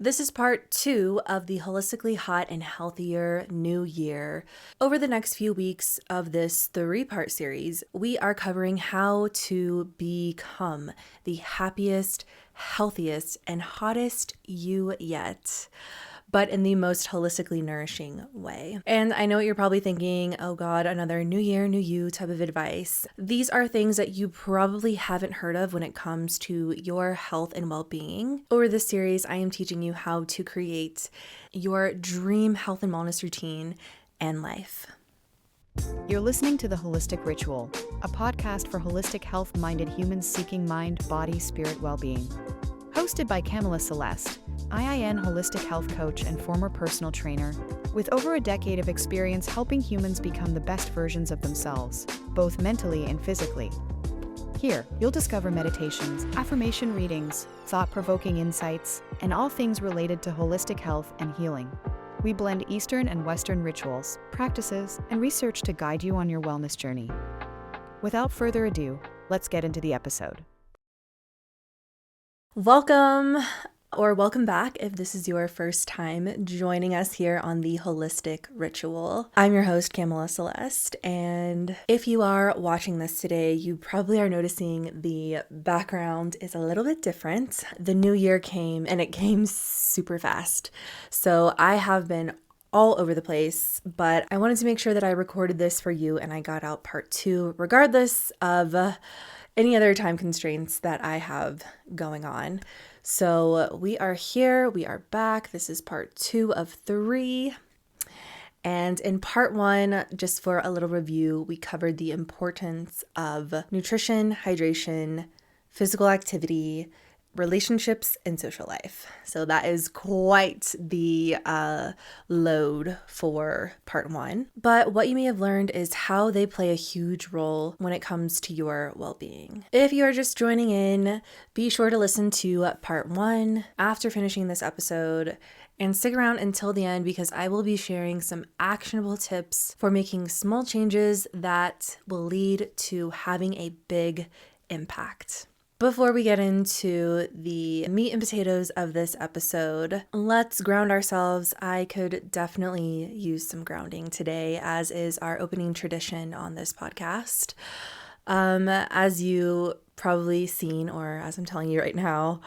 This is part 2 of the Holistically Hot and Healthier New Year. Over the next few weeks of this 3-part series, we are covering how to become the happiest, healthiest, and hottest you yet, but in the most holistically nourishing way. And I know what you're probably thinking, oh God, another new year, new you type of advice. These are things that you probably haven't heard of when it comes to your health and well-being. Over this series, I am teaching you how to create your dream health and wellness routine and life. You're listening to The Holistic Ritual, a podcast for holistic health-minded humans seeking mind, body, spirit well-being. Hosted by Kamala Celeste, IIN holistic health coach and former personal trainer, with over a decade of experience helping humans become the best versions of themselves, both mentally and physically. Here, you'll discover meditations, affirmation readings, thought-provoking insights, and all things related to holistic health and healing. We blend Eastern and Western rituals, practices, and research to guide you on your wellness journey. Without further ado, let's get into the episode. Welcome back if this is your first time joining us here on the Holistic Ritual. I'm your host, Kamala Celeste, and if you are watching this today, you probably are noticing the background is a little bit different. The new year came, and it came super fast. So I have been all over the place, but I wanted to make sure that I recorded this for you and I got out part 2, regardless of any other time constraints that I have going on. So we are here, we are back. This is part 2 of 3. And in part 1, just for a little review, we covered the importance of nutrition, hydration, physical activity, relationships, and social life. So that is quite the load for part 1. But what you may have learned is how they play a huge role when it comes to your well-being. If you are just joining in, be sure to listen to part 1 after finishing this episode and stick around until the end because I will be sharing some actionable tips for making small changes that will lead to having a big impact. Before we get into the meat and potatoes of this episode, let's ground ourselves. I could definitely use some grounding today, as is our opening tradition on this podcast. As you probably seen, or as I'm telling you right now,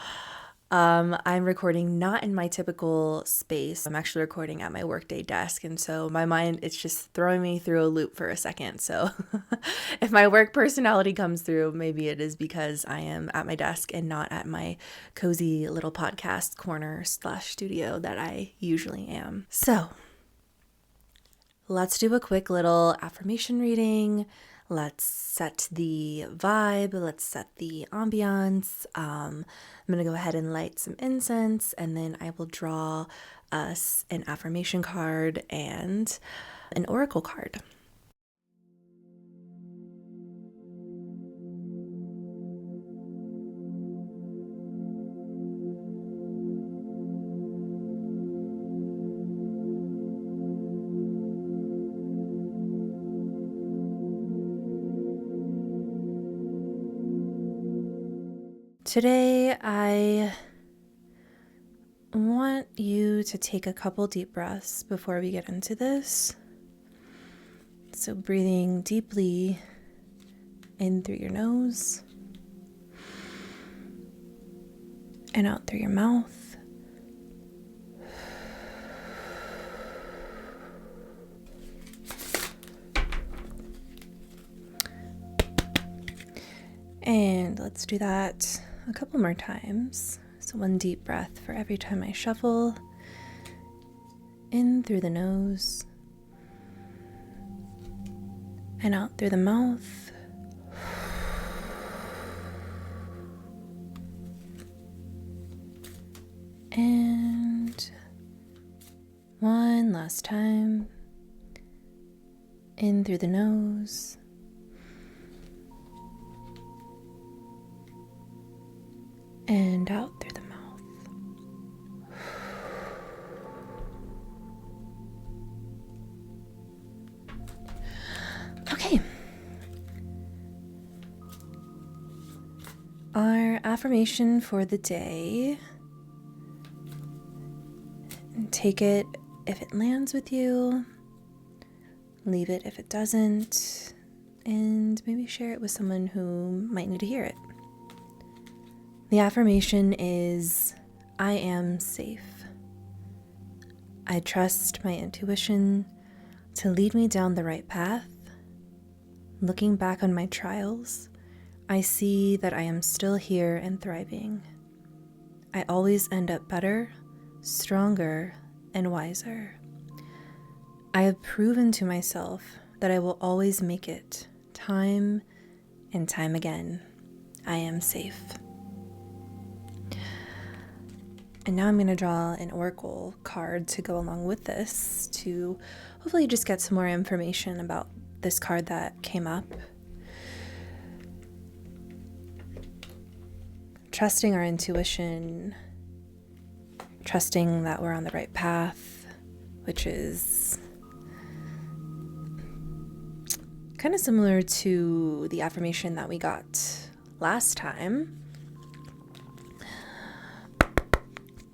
I'm recording not in my typical space. I'm actually recording at my workday desk. And so my mind, it's just throwing me through a loop for a second. So if my work personality comes through, maybe it is because I am at my desk and not at my cozy little podcast corner / studio that I usually am. So let's do a quick little affirmation reading. Let's set the vibe. Let's set the ambiance. I'm going to go ahead and light some incense, and then I will draw us an affirmation card and an oracle card. Today, I want you to take a couple deep breaths before we get into this. So breathing deeply in through your nose and out through your mouth. And let's do that a couple more times. So 1 deep breath for every time I shuffle. In through the nose and out through the mouth. And 1 last time. In through the nose. And out through the mouth. Okay. Our affirmation for the day Take it if it lands with you, leave it if it doesn't, and maybe share it with someone who might need to hear it. The affirmation is, I am safe. I trust my intuition to lead me down the right path. Looking back on my trials, I see that I am still here and thriving. I always end up better, stronger, and wiser. I have proven to myself that I will always make it, time and time again. I am safe. And now I'm going to draw an oracle card to go along with this to hopefully just get some more information about this card that came up. Trusting our intuition, trusting that we're on the right path, which is kind of similar to the affirmation that we got last time.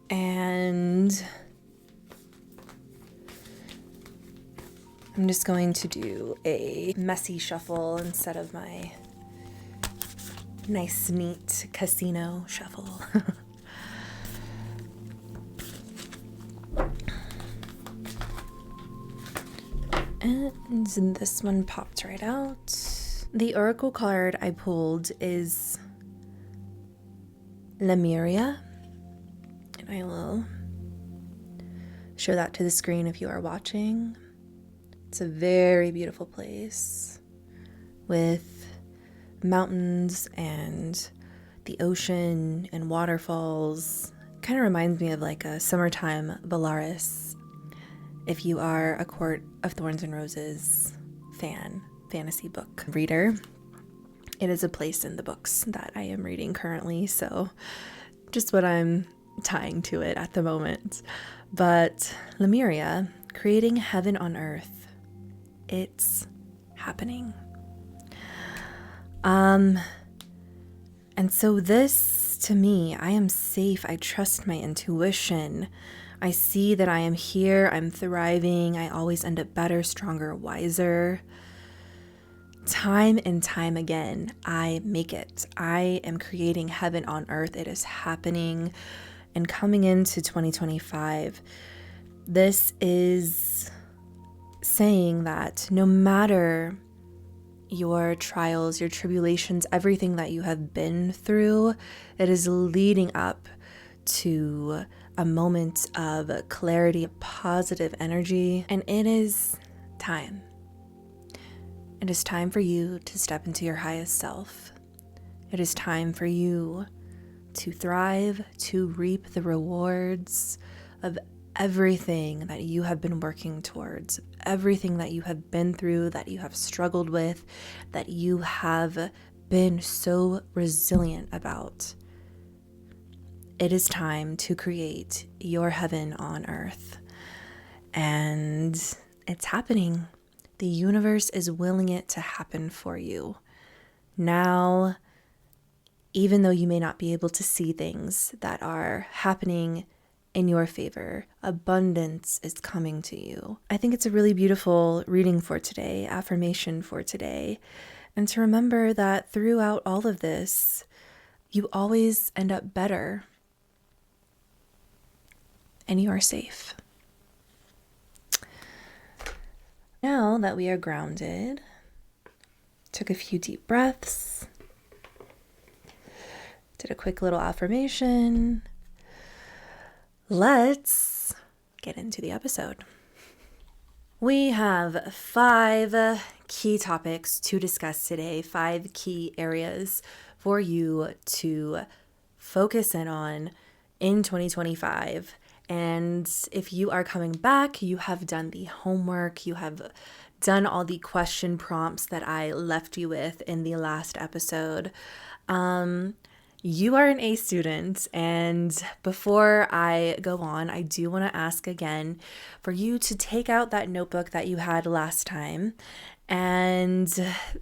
And I'm just going to do a messy shuffle instead of my nice, neat casino shuffle. And this one popped right out. The oracle card I pulled is Lemuria. And I will show that to the screen if you are watching. It's a very beautiful place with mountains and the ocean and waterfalls. Kind of reminds me of like a summertime Belarus. If you are a Court of Thorns and Roses fantasy book reader, it is a place in the books that I am reading currently. So just what I'm tying to it at the moment. But Lemuria, creating heaven on earth, it's happening. And so this, to me, I am safe. I trust my intuition. I see that I am here. I'm thriving. I always end up better, stronger, wiser. Time and time again, I make it. I am creating heaven on earth. It is happening. And coming into 2025, this is saying that no matter your trials, your tribulations, everything that you have been through, it is leading up to a moment of clarity, positive energy, and it is time. It is time for you to step into your highest self. It is time for you to thrive, to reap the rewards of everything that you have been working towards, everything that you have been through, that you have struggled with, that you have been so resilient about. It is time to create your heaven on earth. And it's happening. The universe is willing it to happen for you. Now, even though you may not be able to see things that are happening in your favor, abundance is coming to you. I think it's a really beautiful reading for today, affirmation for today. And to remember that throughout all of this, you always end up better. And you are safe. Now that we are grounded, took a few deep breaths, did a quick little affirmation. Let's get into the episode. We have 5 key topics to discuss today, 5 key areas for you to focus in 2025. And if you are coming back, you have done the homework, you have done all the question prompts that I left you with in the last episode. You are an A student, and before I go on, I do want to ask again for you to take out that notebook that you had last time and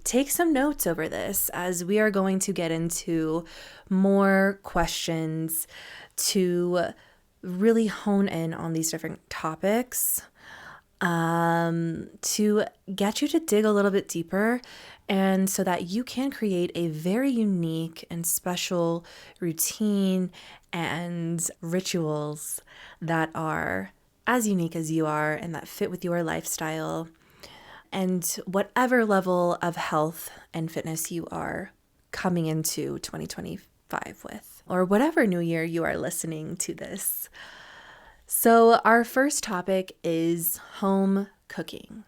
take some notes over this, as we are going to get into more questions to really hone in on these different topics to get you to dig a little bit deeper, and so that you can create a very unique and special routine and rituals that are as unique as you are and that fit with your lifestyle and whatever level of health and fitness you are coming into 2025 with, or whatever new year you are listening to this. So our first topic is home cooking.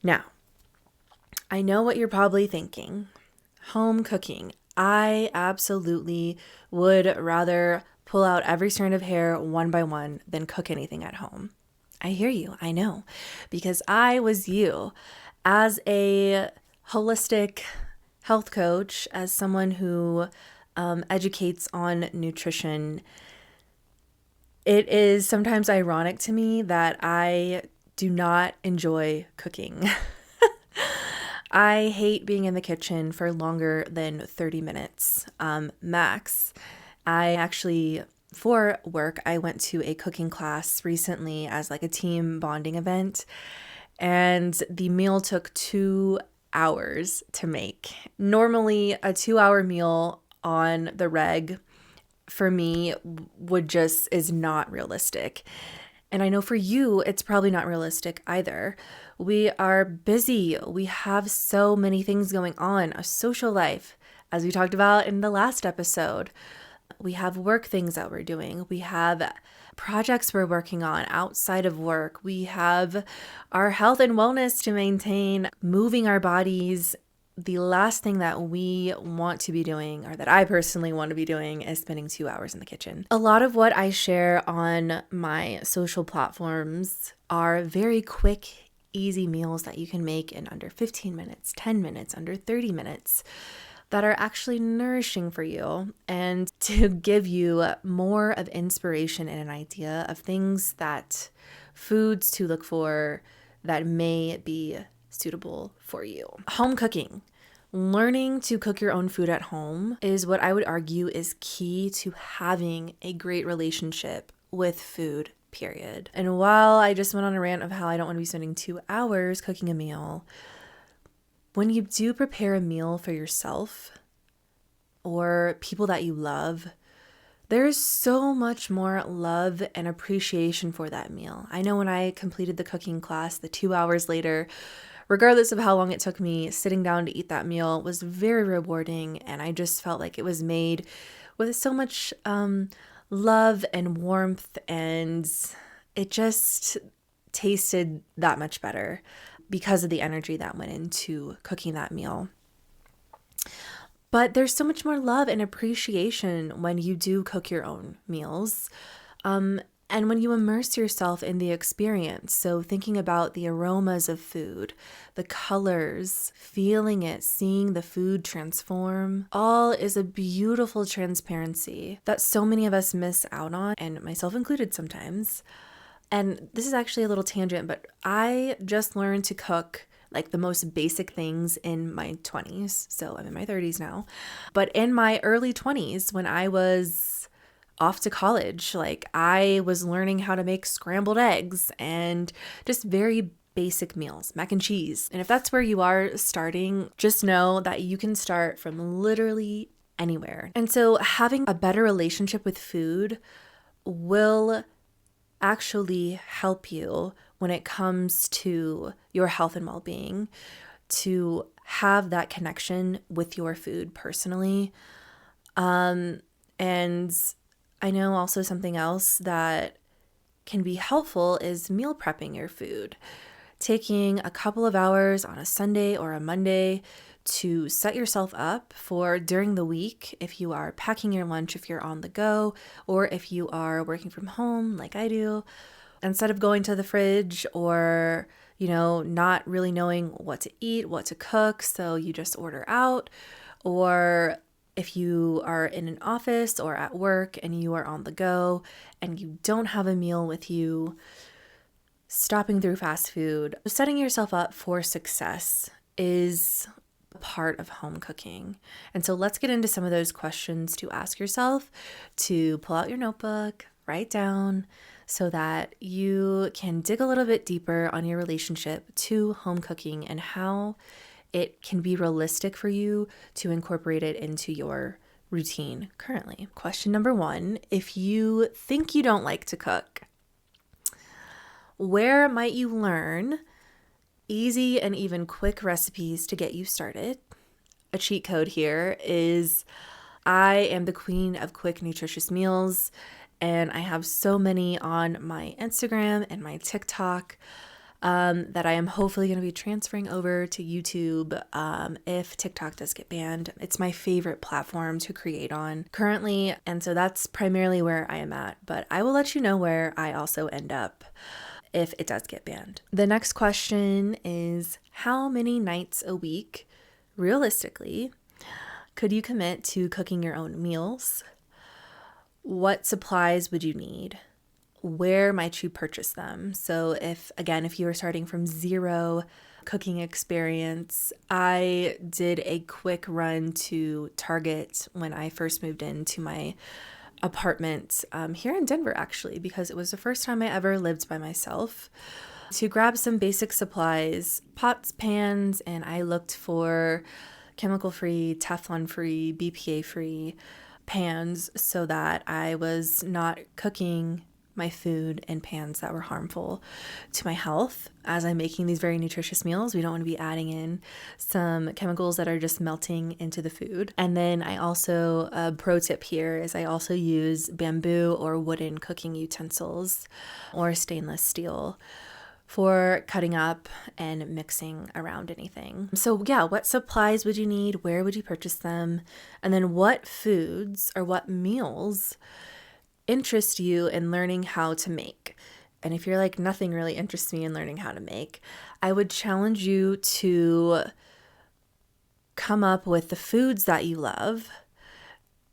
Now, I know what you're probably thinking. Home cooking. I absolutely would rather pull out every strand of hair one by one than cook anything at home. I hear you, I know, because I was you. As a holistic health coach, as someone who educates on nutrition, it is sometimes ironic to me that I do not enjoy cooking. I hate being in the kitchen for longer than 30 minutes max. I actually, for work, I went to a cooking class recently as like a team bonding event, and the meal took 2 hours to make. Normally, a 2-hour meal on the reg for me is not realistic. And I know for you, it's probably not realistic either. We are busy. We have so many things going on, a social life, as we talked about in the last episode. We have work things that we're doing. We have projects we're working on outside of work. We have our health and wellness to maintain, moving our bodies. The last thing that we want to be doing, or that I personally want to be doing, is spending 2 hours in the kitchen. A lot of what I share on my social platforms are very quick, easy meals that you can make in under 15 minutes, 10 minutes, under 30 minutes, that are actually nourishing for you, and to give you more of inspiration and an idea of foods to look for that may be suitable for you. Home cooking. Learning to cook your own food at home is what I would argue is key to having a great relationship with food, period. And while I just went on a rant of how I don't want to be spending 2 hours cooking a meal, when you do prepare a meal for yourself or people that you love, there's so much more love and appreciation for that meal. I know when I completed the cooking class, the 2 hours later, regardless of how long it took me, sitting down to eat that meal was very rewarding, and I just felt like it was made with so much love and warmth, and it just tasted that much better because of the energy that went into cooking that meal. But there's so much more love and appreciation when you do cook your own meals. And when you immerse yourself in the experience, so thinking about the aromas of food, the colors, feeling it, seeing the food transform, all is a beautiful transparency that so many of us miss out on, and myself included sometimes. And this is actually a little tangent, but I just learned to cook like the most basic things in my 20s. So I'm in my 30s now. But in my early 20s, when I was off to college, like I was learning how to make scrambled eggs and just very basic meals, mac and cheese. And if that's where you are starting, just know that you can start from literally anywhere. And so having a better relationship with food will actually help you when it comes to your health and well-being, to have that connection with your food personally. And I know also something else that can be helpful is meal prepping your food. Taking a couple of hours on a Sunday or a Monday to set yourself up for during the week, if you are packing your lunch, if you're on the go, or if you are working from home like I do, instead of going to the fridge or, not really knowing what to eat, what to cook, so you just order out, or if you are in an office or at work and you are on the go and you don't have a meal with you, stopping through fast food, setting yourself up for success is part of home cooking. And so let's get into some of those questions to ask yourself, to pull out your notebook, write down so that you can dig a little bit deeper on your relationship to home cooking and how it can be realistic for you to incorporate it into your routine currently. Question number 1, if you think you don't like to cook, where might you learn easy and even quick recipes to get you started? A cheat code here is I am the queen of quick, nutritious meals, and I have so many on my Instagram and my TikTok that I am hopefully going to be transferring over to YouTube if TikTok does get banned. It's my favorite platform to create on currently, and so that's primarily where I am at, but I will let you know where I also end up if it does get banned. The next question is, how many nights a week, realistically, could you commit to cooking your own meals? What supplies would you need? Where might you purchase them? So if you were starting from zero cooking experience, I did a quick run to Target when I first moved into my apartment here in Denver, actually, because it was the first time I ever lived by myself, to grab some basic supplies, pots, pans, and I looked for chemical-free, Teflon-free, BPA-free pans so that I was not cooking my food in pans that were harmful to my health. As I'm making these very nutritious meals, we don't want to be adding in some chemicals that are just melting into the food. And then I also, a pro tip here is I also use bamboo or wooden cooking utensils or stainless steel for cutting up and mixing around anything. So yeah, what supplies would you need? Where would you purchase them? And then what foods or what meals interest you in learning how to make? And if you're like, nothing really interests me in learning how to make, I would challenge you to come up with the foods that you love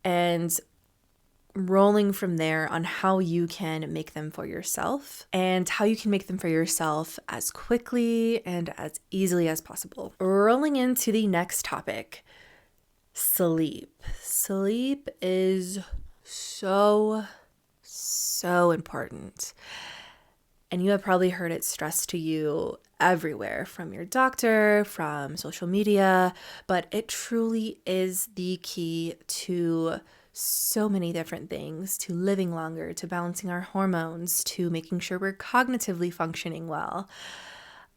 and rolling from there on how you can make them for yourself and how you can make them for yourself as quickly and as easily as possible. Rolling into the next topic, sleep. Sleep is so important. And you have probably heard it stressed to you everywhere, from your doctor, from social media, but it truly is the key to so many different things, to living longer, to balancing our hormones, to making sure we're cognitively functioning well.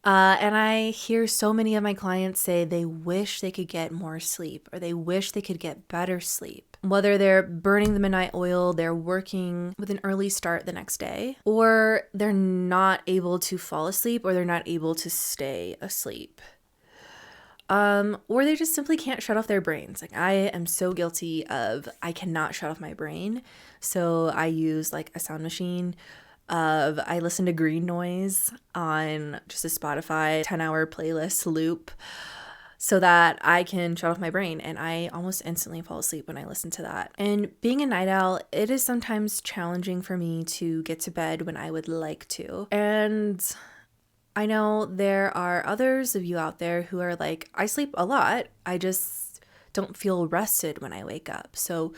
And I hear so many of my clients say they wish they could get more sleep or they wish they could get better sleep. Whether they're burning the midnight oil, they're working with an early start the next day, or they're not able to fall asleep or they're not able to stay asleep. Or they just simply can't shut off their brains. Like I am so guilty of, I cannot shut off my brain. So I use like a sound machine. I listen to green noise on just a Spotify 10-hour playlist loop so that I can shut off my brain, and I almost instantly fall asleep when I listen to that. And being a night owl, it is sometimes challenging for me to get to bed when I would like to. And I know there are others of you out there who are like, I sleep a lot, I just don't feel rested when I wake up. So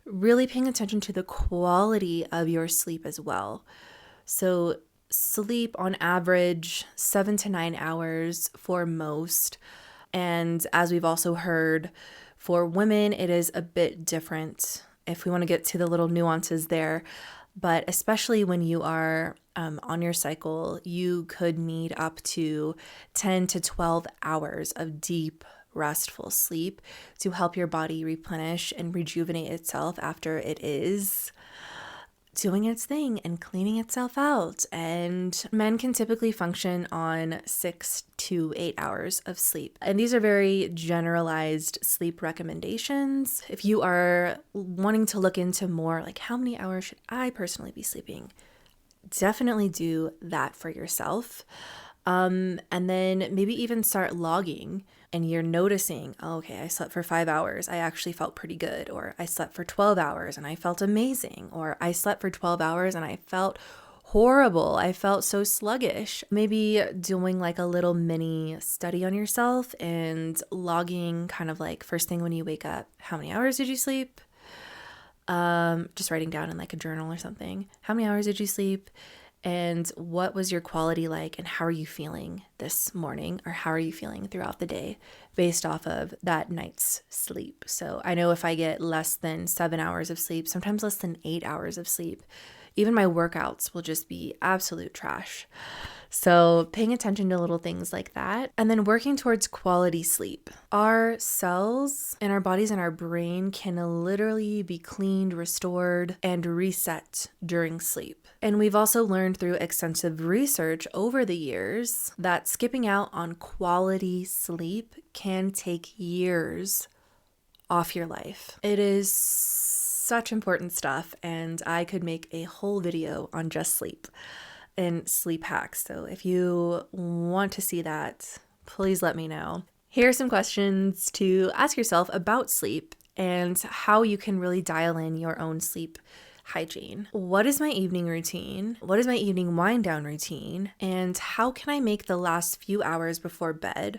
really paying attention to the quality of your sleep as well. So sleep on average 7 to 9 hours for most. And as we've also heard, for women, it is a bit different if we want to get to the little nuances there. But especially when you are on your cycle, you could need up to 10 to 12 hours of deep, restful sleep to help your body replenish and rejuvenate itself after it is doing its thing and cleaning itself out. And men can typically function on 6 to 8 hours of sleep. And these are very generalized sleep recommendations. If you are wanting to look into more, like how many hours should I personally be sleeping, definitely do that for yourself. And then maybe even start logging, and you're noticing, oh, okay, I slept for 5 hours. I actually felt pretty good. Or I slept for 12 hours and I felt amazing. Or I slept for 12 hours and I felt horrible. I felt so sluggish. Maybe doing like a little mini study on yourself and logging kind of like first thing when you wake up, how many hours did you sleep? just writing down in like a journal or something. How many hours did you sleep? And what was your quality like? And how are you feeling this morning? Or how are you feeling throughout the day based off of that night's sleep? So I know if I get less than 7 hours of sleep, sometimes less than 8 hours of sleep, even my workouts will just be absolute trash. So paying attention to little things like that, and then working towards quality sleep. Our cells in our bodies and our brain can literally be cleaned, restored, and reset during sleep. And we've also learned through extensive research over the years that skipping out on quality sleep can take years off your life. It is such important stuff, and I could make a whole video on just sleep and sleep hacks. So if you want to see that, please let me know. Here are some questions to ask yourself about sleep and how you can really dial in your own sleep hygiene. What is my evening routine? What is my evening wind down routine? And how can I make the last few hours before bed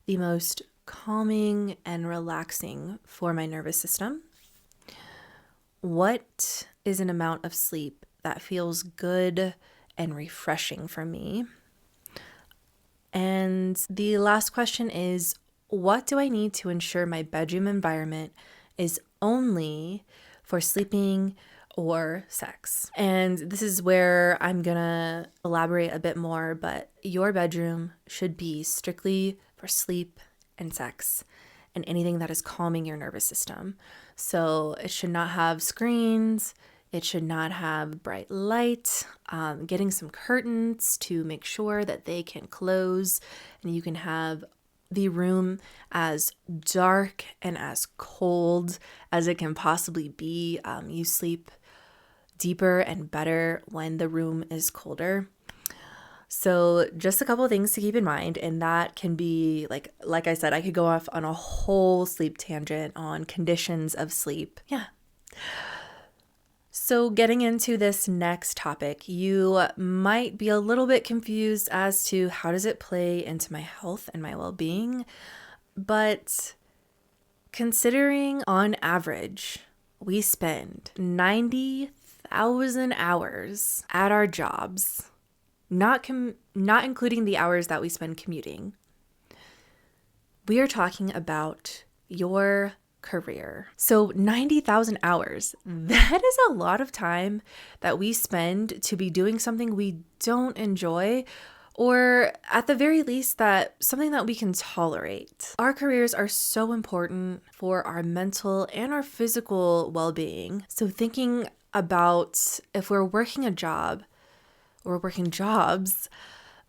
the most calming and relaxing for my nervous system? What is an amount of sleep that feels good and refreshing for me? And the last question is, what do I need to ensure my bedroom environment is only for sleeping or sex? And this is where I'm gonna elaborate a bit more, but your bedroom should be strictly for sleep and sex and anything that is calming your nervous system. So it should not have screens. It should not have bright light. Getting some curtains to make sure that they can close and you can have the room as dark and as cold as it can possibly be. You sleep deeper and better when the room is colder. So just a couple of things to keep in mind, and that can be like I said, I could go off on a whole sleep tangent on conditions of sleep. Yeah. So getting into this next topic, you might be a little bit confused as to how does it play into my health and my well-being, but considering on average, we spend 90,000 hours at our jobs, not including the hours that we spend commuting. We are talking about your career. So 90,000 hours, that is a lot of time that we spend to be doing something we don't enjoy, or at the very least that something that we can tolerate. Our careers are so important for our mental and our physical well-being. So thinking about if we're working a job or working jobs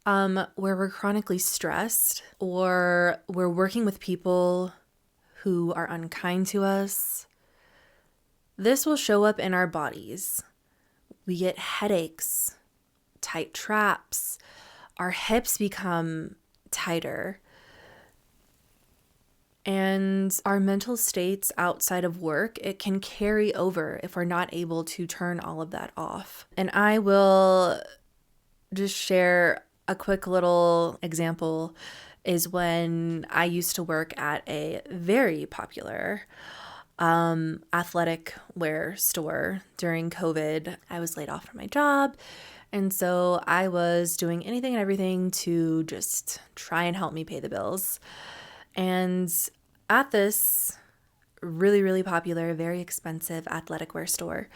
where we're chronically stressed, or we're working with people who are unkind to us, this will show up in our bodies. We get headaches, tight traps, our hips become tighter, and our mental states outside of work, it can carry over if we're not able to turn all of that off. And I will just share a quick little example is when I used to work at a very popular athletic wear store during COVID. I was laid off from my job. And so I was doing anything and everything to just try and help me pay the bills. And at this really, really popular, very expensive athletic wear store,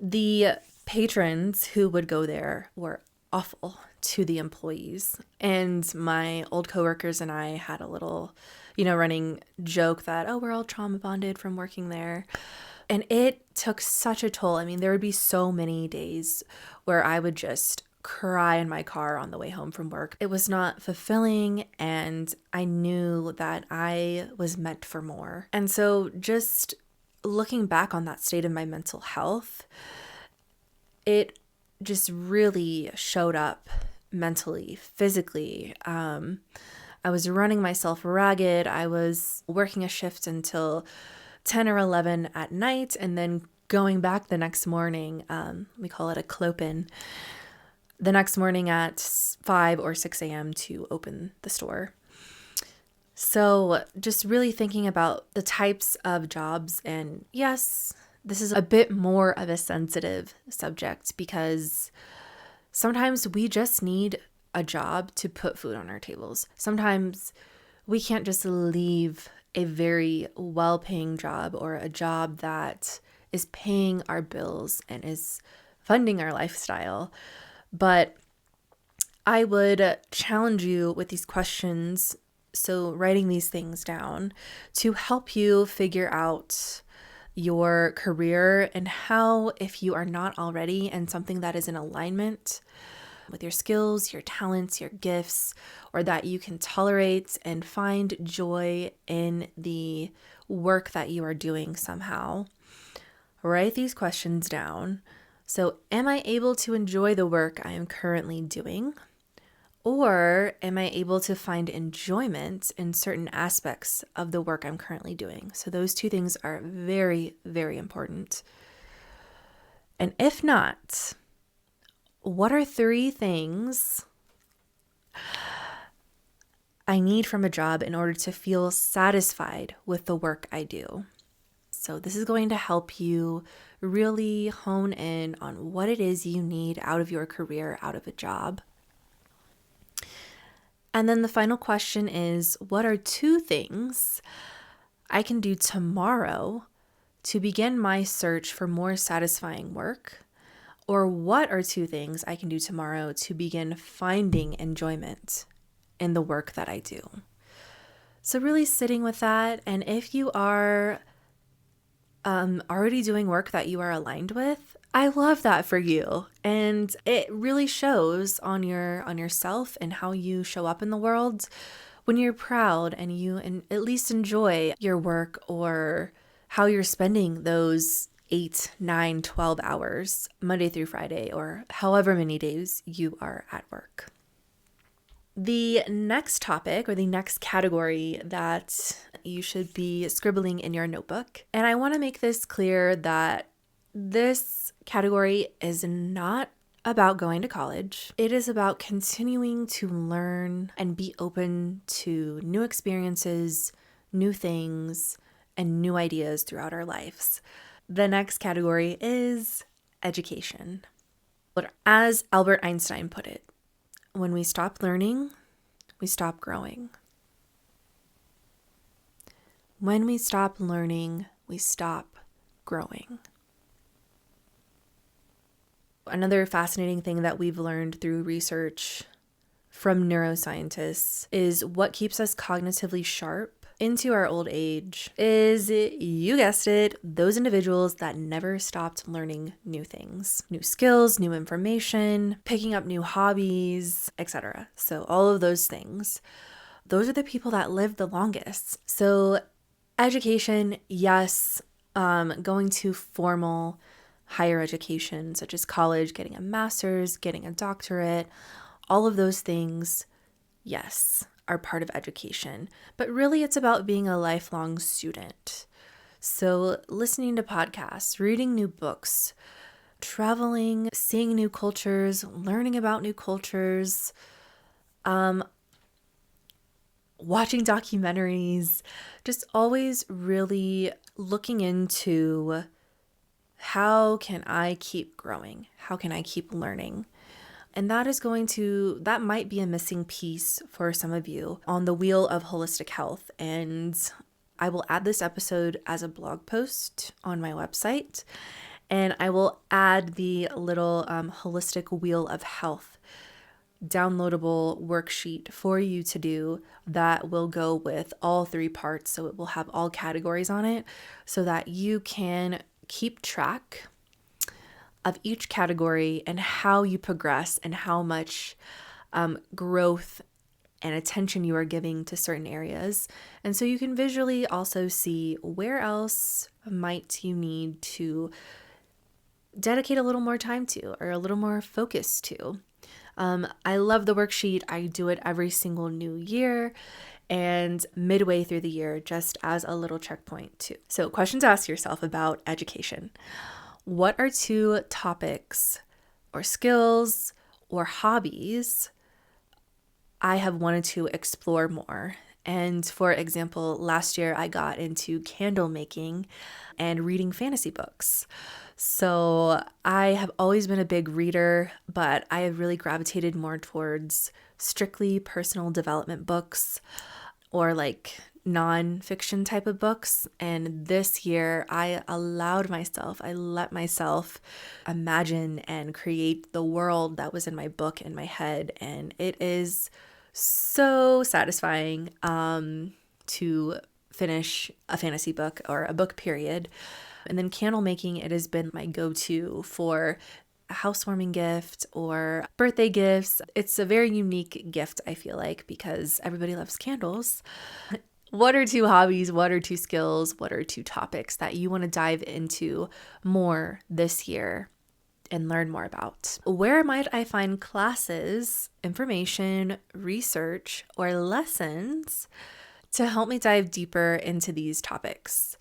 the patrons who would go there were awful to the employees. And my old coworkers and I had a little, running joke that, oh, we're all trauma bonded from working there. And it took such a toll. I mean, there would be so many days where I would just cry in my car on the way home from work. It was not fulfilling, and I knew that I was meant for more. And so just looking back on that state of my mental health, it just really showed up mentally, physically. I was running myself ragged. I was working a shift until 10 or 11 at night and then going back the next morning. We call it a clopen. The next morning at 5 or 6 a.m. to open the store. So just really thinking about the types of jobs, and yes, this is a bit more of a sensitive subject because sometimes we just need a job to put food on our tables. Sometimes we can't just leave a very well-paying job or a job that is paying our bills and is funding our lifestyle. But I would challenge you with these questions, so writing these things down, to help you figure out your career and how, if you are not already in something that is in alignment with your skills, your talents, your gifts, or that you can tolerate and find joy in the work that you are doing somehow. Write these questions down. So, am I able to enjoy the work I am currently doing? Or am I able to find enjoyment in certain aspects of the work I'm currently doing? So those two things are very, very important. And if not, what are 3 things I need from a job in order to feel satisfied with the work I do? So this is going to help you really hone in on what it is you need out of your career, out of a job. And then the final question is, what are 2 things I can do tomorrow to begin my search for more satisfying work? Or what are 2 things I can do tomorrow to begin finding enjoyment in the work that I do? So really sitting with that. And if you are already doing work that you are aligned with, I love that for you. And it really shows on yourself and how you show up in the world when you're proud and you at least enjoy your work or how you're spending those 8, 9, 12 hours Monday through Friday or however many days you are at work. The next topic or the next category that you should be scribbling in your notebook, and I want to make this clear that this category is not about going to college. It is about continuing to learn and be open to new experiences, new things, and new ideas throughout our lives. The next category is education. But as Albert Einstein put it, when we stop learning, we stop growing. When we stop learning, we stop growing. Another fascinating thing that we've learned through research from neuroscientists is what keeps us cognitively sharp into our old age is, you guessed it, those individuals that never stopped learning new things, new skills, new information, picking up new hobbies, etc. So all of those things, those are the people that live the longest. So education, yes, going to formal higher education, such as college, getting a master's, getting a doctorate, all of those things, yes, are part of education. But really, it's about being a lifelong student. So listening to podcasts, reading new books, traveling, seeing new cultures, learning about new cultures, watching documentaries, just always really looking into how can I keep growing? How can I keep learning? And that might be a missing piece for some of you on the wheel of holistic health. And I will add this episode as a blog post on my website. And I will add the little holistic wheel of health downloadable worksheet for you to do that will go with all 3 parts. So it will have all categories on it so that you can keep track of each category and how you progress and how much growth and attention you are giving to certain areas. And so you can visually also see where else might you need to dedicate a little more time to or a little more focus to. I love the worksheet. I do it every single new year and midway through the year, just as a little checkpoint too. So questions to ask yourself about education. What are 2 topics or skills or hobbies I have wanted to explore more And for example, last year I got into candle making and reading fantasy books. So I have always been a big reader, but I have really gravitated more towards strictly personal development books or like non-fiction type of books. And this year I let myself imagine and create the world that was in my book in my head. And it is so satisfying to finish a fantasy book or a book period. And then candle making, it has been my go-to for a housewarming gift or birthday gifts. It's a very unique gift, I feel like, because everybody loves candles. What are two hobbies? What are two skills? What are two topics that you want to dive into more this year and learn more about? Where might I find classes, information, research, or lessons to help me dive deeper into these topics?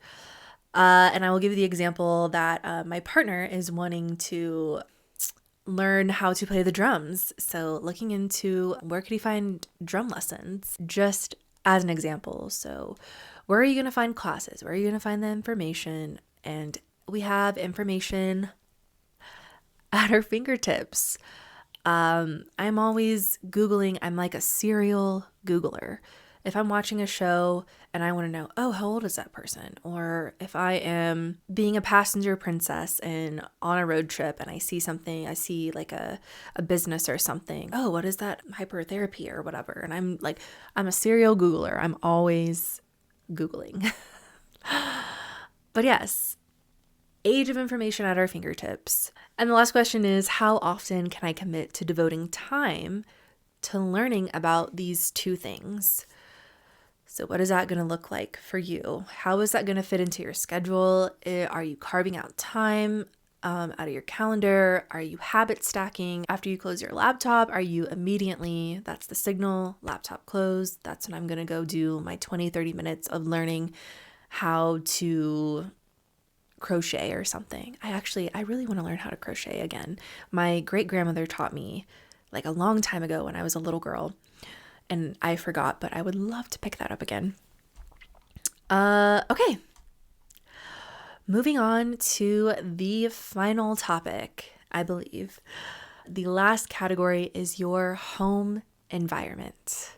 And I will give you the example that my partner is wanting to learn how to play the drums. So looking into where could he find drum lessons, just as an example. So where are you going to find classes? Where are you going to find the information? And we have information at our fingertips. I'm always Googling. I'm like a serial Googler. If I'm watching a show and I want to know, oh, how old is that person? Or if I am being a passenger princess and on a road trip and I see something, I see like a business or something. Oh, what is that hypertherapy or whatever? And I'm a serial Googler. I'm always Googling. But yes, age of information at our fingertips. And the last question is, how often can I commit to devoting time to learning about these two things? So what is that going to look like for you? How is that going to fit into your schedule? Are you carving out time out of your calendar? Are you habit stacking? After you close your laptop, are you immediately, that's the signal, laptop closed. That's when I'm going to go do my 20, 30 minutes of learning how to crochet or something. I really want to learn how to crochet again. My great grandmother taught me like a long time ago when I was a little girl. And I forgot, but I would love to pick that up again. Okay. Moving on to the final topic, I believe. The last category is your home environment.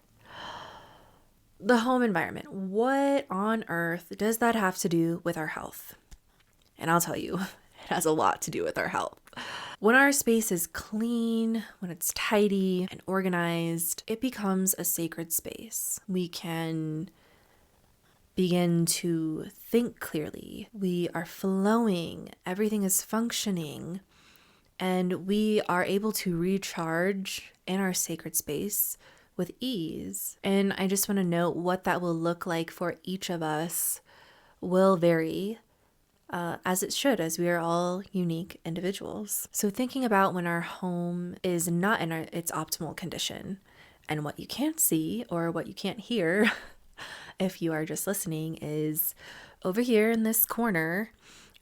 The home environment. What on earth does that have to do with our health? And I'll tell you, it has a lot to do with our health. When our space is clean, when it's tidy and organized, it becomes a sacred space. We can begin to think clearly. We are flowing. Everything is functioning. And we are able to recharge in our sacred space with ease. And I just want to note what that will look like for each of us will vary. As it should, as we are all unique individuals. So thinking about when our home is not in its optimal condition, and what you can't see or what you can't hear if you are just listening is over here in this corner,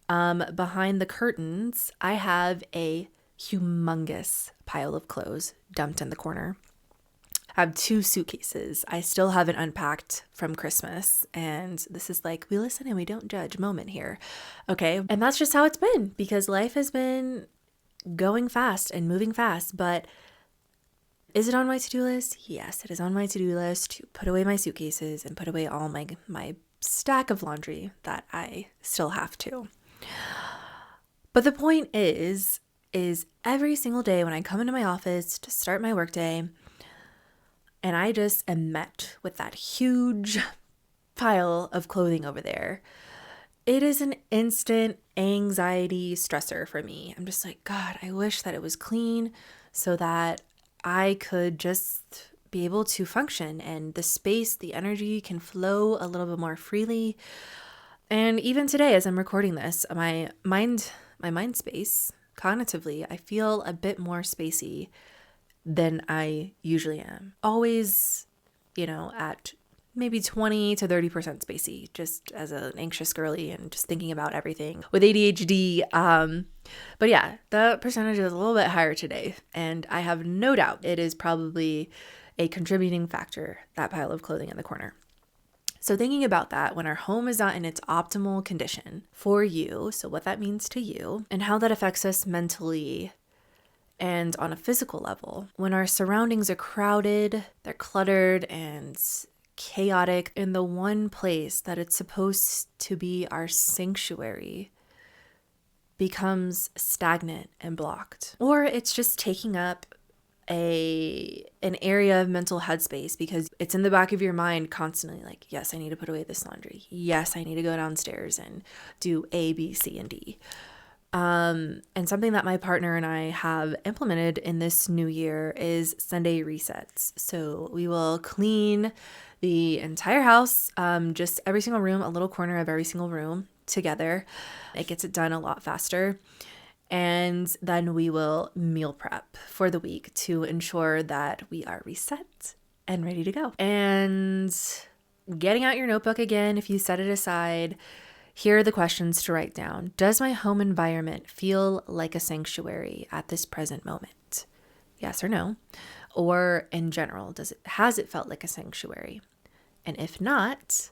behind the curtains, I have a humongous pile of clothes dumped in the corner. I have 2 suitcases I still haven't unpacked from Christmas. And this is like, we listen and we don't judge moment here. Okay. And that's just how it's been because life has been going fast and moving fast. But is it on my to-do list? Yes, it is on my to-do list to put away my suitcases and put away all my stack of laundry that I still have to. But the point is every single day when I come into my office to start my workday, and I just am met with that huge pile of clothing over there, it is an instant anxiety stressor for me. I'm just like, God, I wish that it was clean so that I could just be able to function and the space, the energy can flow a little bit more freely. And even today, as I'm recording this, my mind space, cognitively, I feel a bit more spacey than I usually am. Always, at maybe 20 to 30% spacey, just as an anxious girly and just thinking about everything with ADHD. But yeah, the percentage is a little bit higher today. And I have no doubt it is probably a contributing factor, that pile of clothing in the corner. So thinking about that, when our home is not in its optimal condition for you, so what that means to you and how that affects us mentally and on a physical level, when our surroundings are crowded, they're cluttered and chaotic, in the one place that it's supposed to be our sanctuary becomes stagnant and blocked, or it's just taking up an area of mental headspace because it's in the back of your mind constantly, like, yes, I need to put away this laundry. Yes, I need to go downstairs and do A, B, C, and D. And something that my partner and I have implemented in this new year is Sunday resets. So we will clean the entire house, just every single room, a little corner of every single room together. It gets it done a lot faster. And then we will meal prep for the week to ensure that we are reset and ready to go. And getting out your notebook again, if you set it aside, here are the questions to write down. Does my home environment feel like a sanctuary at this present moment? Yes or no? Or in general, has it felt like a sanctuary? And if not,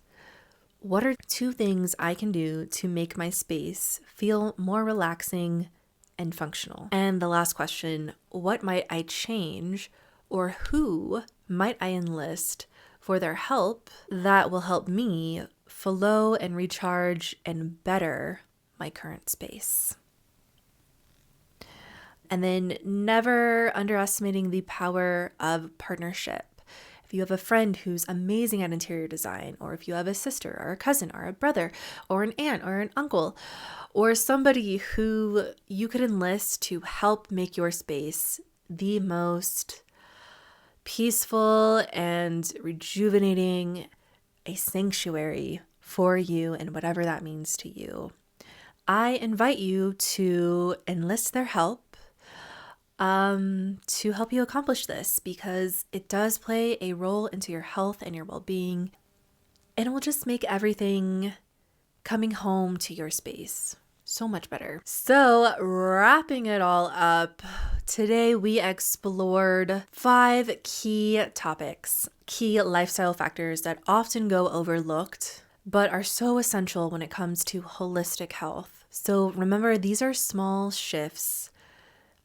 what are 2 things I can do to make my space feel more relaxing and functional? And the last question, what might I change, or who might I enlist for their help that will help me flow and recharge and better my current space? And then never underestimating the power of partnership. If you have a friend who's amazing at interior design, or if you have a sister or a cousin or a brother or an aunt or an uncle, or somebody who you could enlist to help make your space the most peaceful and rejuvenating, a sanctuary for you and whatever that means to you, I invite you to enlist their help to help you accomplish this, because it does play a role into your health and your well-being, and it will just make everything coming home to your space so much better. So wrapping it all up, today we explored 5 key topics, key lifestyle factors that often go overlooked, but are so essential when it comes to holistic health. So remember, these are small shifts,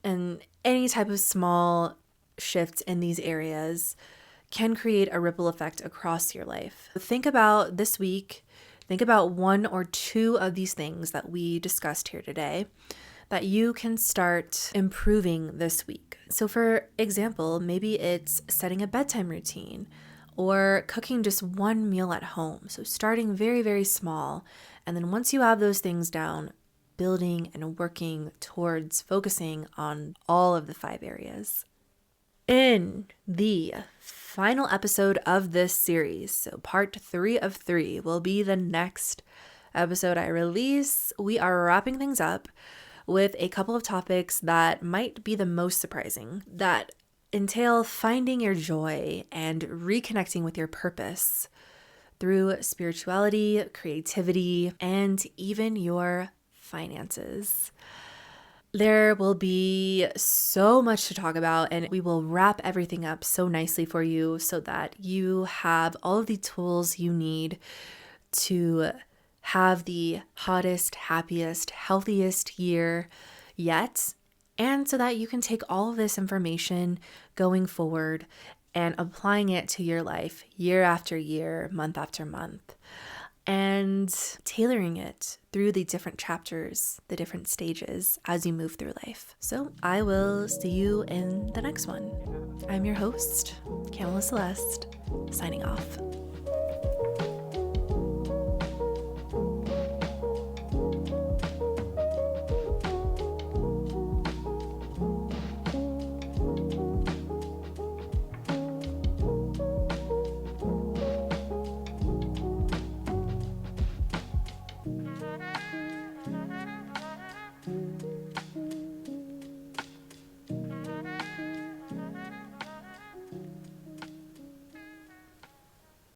and any type of small shifts in these areas can create a ripple effect across your life. Think about this week, think about 1 or 2 of these things that we discussed here today that you can start improving this week. So for example, maybe it's setting a bedtime routine or cooking just 1 meal at home. So starting very, very small. And then once you have those things down, building and working towards focusing on all of the 5 areas. In the final episode of this series, so part 3 of 3 will be the next episode I release. We are wrapping things up with a couple of topics that might be the most surprising, that entail finding your joy and reconnecting with your purpose through spirituality, creativity, and even your finances. There will be so much to talk about, and we will wrap everything up so nicely for you so that you have all of the tools you need to have the hottest, happiest, healthiest year yet, and so that you can take all of this information going forward and applying it to your life year after year, month after month, and tailoring it through the different chapters, the different stages as you move through life. So I will see you in the next one. I'm your host, Kamala Celeste, signing off.